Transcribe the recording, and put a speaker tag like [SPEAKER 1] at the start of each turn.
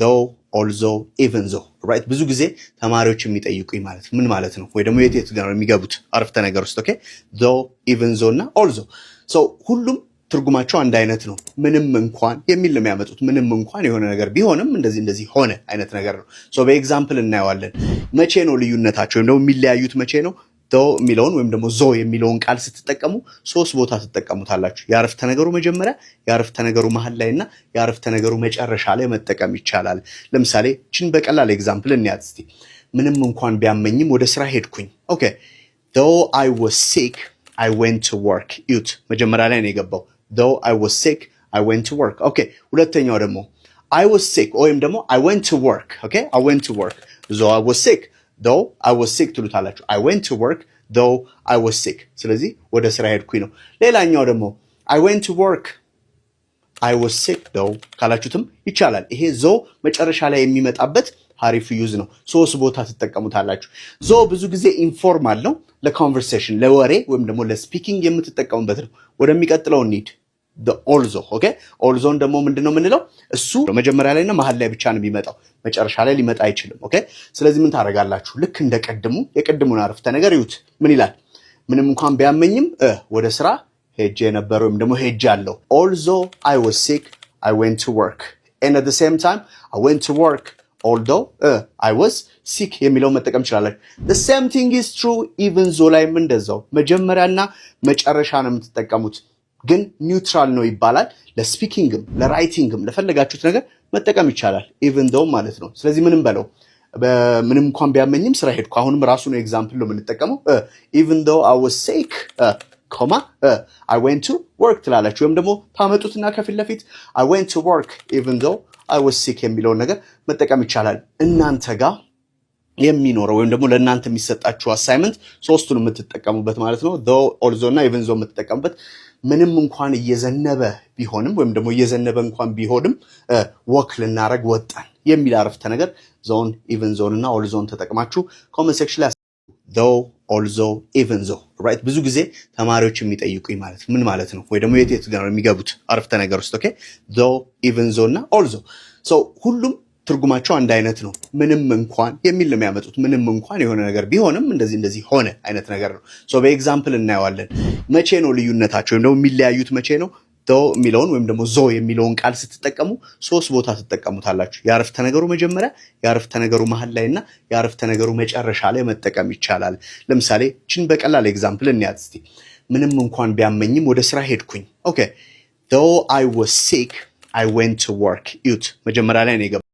[SPEAKER 1] though although even though right ብዙ ጊዜ ተማሪዎች የሚጠይቁኝ ማለት ምን ማለት ነው ወይ ደግሞ የት ጋር ነው የሚገቡት አረፍተ ነገር ውስጥ ኦኬ though even though እና although so ሁሉም ትርጉማቸው አንድ አይነት ነው ምንም እንኳን የሚል ነው የሚያመጡት ምንም እንኳን የሆነ ነገር ቢሆንም እንደዚህ ሆነ አይነት ነገር ነው so በኤግዛምፕል እናየዋለን መቼ ነው ልዩነታቸው ወይ ደግሞ የሚለያዩት መቼ ነው though የሚለውን ወይም ደግሞ ዞ የሚለውን ቃል ስትጠቀሙ ሶስት ቦታ ትጠቀሙታላችሁ ያረፍተ ነገሩ መጀመሪያ ያረፍተ ነገሩ መሃል ላይና ያረፍተ ነገሩ መጨረሻ ላይ መጠቀም ይቻላል ለምሳሌ እቺን በቀላል ኤግዛምፕል እንያዝ እስቲ ምንም እንኳን ቢያመኝም ወደ ስራ ሄድኩኝ ኦኬ though I was sick I went to work it መጀመሪያ ላይ ነው የገባው though I was sick I went to work okay ሁለተኛው ደግሞ I was sick ወይም ደግሞ I went to work okay I went to work though I was sick though I was sick ትሉታላችሁ I went to work though I was sick ስለዚህ ወደ ስራ ሄድኩኝ ነው ሌላኛው ደግሞ I went to work I was sick though ካላችሁትም ይቻላል ይሄ ዞ መጨረሻ ላይ የሚመጣበት ሐሪፍ ዩዝ ነው ሶስት ቦታ ትጠቀሙታላችሁ ዞ ብዙ ጊዜ ኢንፎርማል ነው ለኮንቨርሴሽን ለወሬ ወይም ደግሞ ለስፒኪንግ የምትጠቀሙበት ነው ወደሚቀጥለው እንሂድ the also okay also ደግሞ ምንድነው ምንለው እሱ መጀመሪያ ላይና መሃል ላይ ብቻ ነው የሚመጣው መጨረሻ ላይ ሊመጣ አይችልም okay ስለዚህ ምን ታረጋላችሁ ልክ እንደቀድሙ የቀድሙን አረፍተ ነገር ይዩት ምን ይላል ምንም እንኳን ቢያመኝም ወደ ስራ ሄጄ ነበር ወይም ደግሞ ሄጃለሁ although I was sick I went to work and at the same time I went to work although I was sick የሚለው መጠቀም ይችላል the same thing is true even though ላይ እንደዛው መጀመሪያና መጨረሻ ነው የምትጠቀሙት ግን ኒውትራል ነው ይባላል ለስፒኪንግም ለራይቲንግም ለፈለጋችሁት ነገር መጠቀም ይቻላል even though ማለት ነው ስለዚህ ምንም በለው ምንም እንኳን ቢያመኝም ስራ ሄድኩ አሁንም ራሱ ነው ኤግዛምፕል ነው የምንጠቀመው even though I was sick I went to work ትላላችሁ ወይም ደግሞ ታመጡትና ከፊት ለፊት I went to work even though I was sick የሚለው ነገር መጠቀም ይቻላል እናንተ ጋር የሚኖረው ወይም ደግሞ ለእናንተ የሚሰጣችሁ አሳይመንት ሶስቱን የምትጠቀሙበት ማለት ነው though also እና even though የምትጠቀሙበት ምንም እንኳን እየዘነበ ቢሆንም ወይም ደግሞ እየዘነበ እንኳን ቢሆንም ወክ ልናረግ ወጣን የሚል አረፍተ ነገር ዞን even zone እና all zone ተጠቅማችሁ ኮሜንት ሴክሽን ላይ though also even though right ብዙ ጊዜ ተማሪዎች የሚጠይቁኝ ማለት ምን ማለት ነው ወይ ደግሞ የት ጋር ነው የሚገቡት አረፍተ ነገር ውስጥ ኦኬ though even zone እና also so ሁሉም ትርጉማቸው አንድ አይነት ነው ምንም እንኳን የሚል ነው የሚያመጡት ምንም እንኳን የሆነ ነገር ቢሆንም እንደዚህ ሆነ አይነት ነገር ነው ሶ በኤግዛምፕል እናየዋለን መቼ ነው ልዩነታቸው ወይም ደግሞ የሚለያዩት መቼ ነው though የሚለውን ወይም ደግሞ ዞ የሚለውን ቃል ስትጠቀሙ ሶስት ቦታ ትጠቀሙታላችሁ ያረፍተ ነገሩ መጀመሪያ ያረፍተ ነገሩ መሃል ላይና ያረፍተ ነገሩ መጨረሻ ላይ መጠቀም ይቻላል ለምሳሌ እቺን በቀላል ኤግዛምፕል እንያዝ እስቲ ምንም እንኳን ቢያመኝም ወደ ስራ ሄድኩኝ ኦኬ though I was sick I went to work it መጀመሪያ ላይ ነው